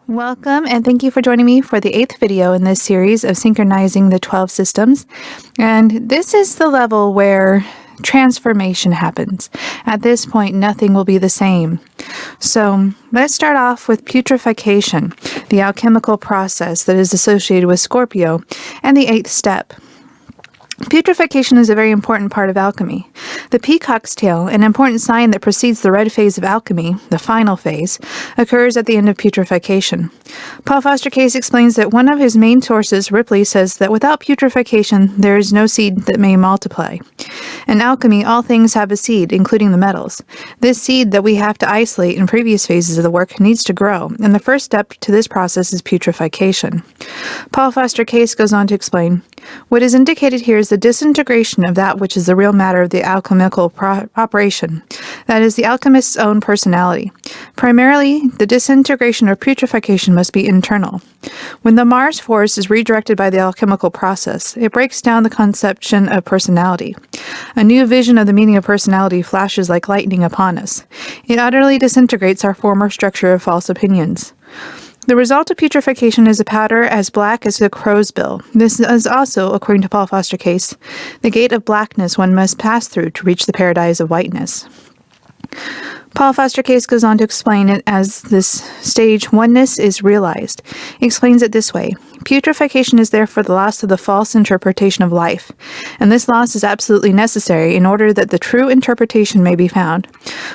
Welcome, and thank you for joining me for the 8th video in this series of synchronizing the 12 systems. And this is the level where transformation happens. At this point, nothing will be the same. So let's start off with putrefaction, the alchemical process that is associated with Scorpio, and the 8th step. Putrefaction is a very important part of alchemy. The peacock's tail, an important sign that precedes the red phase of alchemy, the final phase, occurs at the end of putrefaction. Paul Foster Case explains that one of his main sources, Ripley, says that without putrefaction, there is no seed that may multiply. In alchemy, all things have a seed, including the metals. This seed that we have to isolate in previous phases of the work needs to grow, and the first step to this process is putrefaction. Paul Foster Case goes on to explain, what is indicated here is the disintegration of that which is the real matter of the alchemical operation, that is, the alchemist's own personality. Primarily, the disintegration or putrefaction must be internal. When the Mars force is redirected by the alchemical process, it breaks down the conception of personality. A new vision of the meaning of personality flashes like lightning upon us. It utterly disintegrates our former structure of false opinions. The result of putrefaction is a powder as black as a crow's bill. This is also, according to Paul Foster Case, the gate of blackness one must pass through to reach the paradise of whiteness. Paul Foster Case goes on to explain it as this stage oneness is realized. He explains it this way. Putrefaction is therefore the loss of the false interpretation of life, and this loss is absolutely necessary in order that the true interpretation may be found.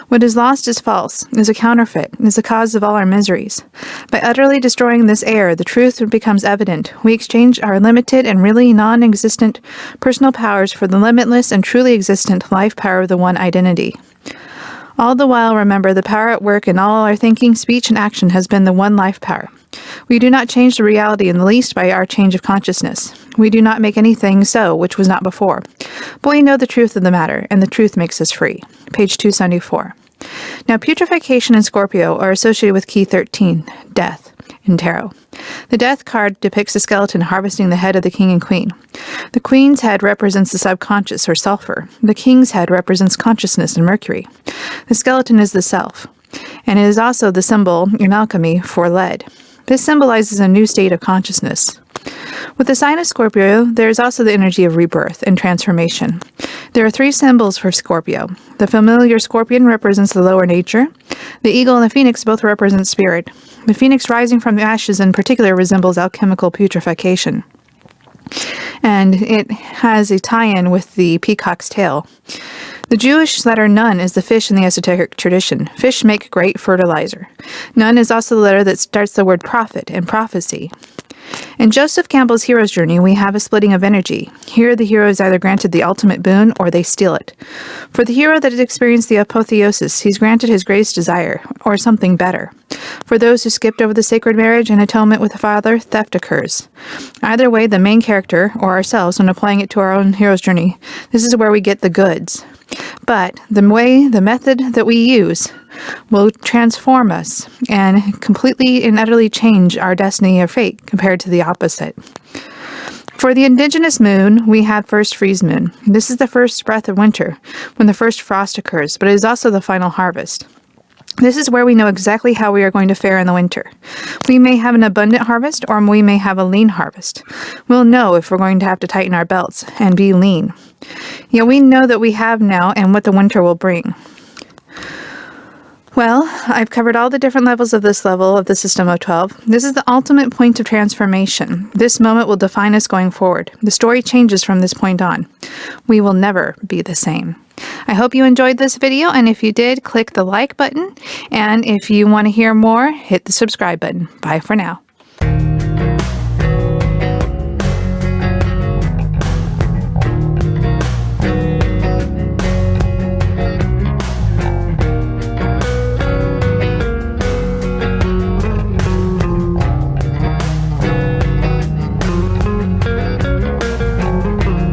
What is lost is false, is a counterfeit, is the cause of all our miseries. By utterly destroying this error, the truth becomes evident. We exchange our limited and really non-existent personal powers for the limitless and truly existent life power of the one identity. All the while, remember, the power at work in all our thinking, speech, and action has been the one life power. We do not change the reality in the least by our change of consciousness. We do not make anything so which was not before. But we know the truth of the matter, and the truth makes us free. Page 274. Now, putrefaction and Scorpio are associated with key 13, death, in tarot. The death card depicts a skeleton harvesting the head of the king and queen. The queen's head represents the subconscious, or sulfur. The king's head represents consciousness and Mercury. The skeleton is the self, and it is also the symbol in alchemy for lead. This symbolizes a new state of consciousness. With the sign of Scorpio, there is also the energy of rebirth and transformation. There are 3 symbols for Scorpio. The familiar scorpion represents the lower nature. The eagle and the phoenix both represent spirit. The phoenix rising from the ashes in particular resembles alchemical putrefaction. And it has a tie-in with the peacock's tail. The Jewish letter Nun is the fish in the esoteric tradition. Fish make great fertilizer. Nun is also the letter that starts the word prophet and prophecy. In Joseph Campbell's hero's journey, we have a splitting of energy. Here, the hero is either granted the ultimate boon or they steal it. For the hero that has experienced the apotheosis, he's granted his greatest desire, or something better. For those who skipped over the sacred marriage and atonement with the Father, theft occurs. Either way, the main character, or ourselves, when applying it to our own hero's journey, this is where we get the goods. But the method that we use will transform us and completely and utterly change our destiny or fate compared to the opposite. For the indigenous moon, we have first freeze moon. This is the first breath of winter, when the first frost occurs, but it is also the final harvest. This is where we know exactly how we are going to fare in the winter. We may have an abundant harvest, or we may have a lean harvest. We'll know if we're going to have to tighten our belts and be lean. Yet we know that we have now and what the winter will bring. Well, I've covered all the different levels of this level of the system of 12. This is the ultimate point of transformation. This moment will define us going forward. The story changes from this point on. We will never be the same. I hope you enjoyed this video, and if you did, click the like button. And if you want to hear more, hit the subscribe button. Bye for now.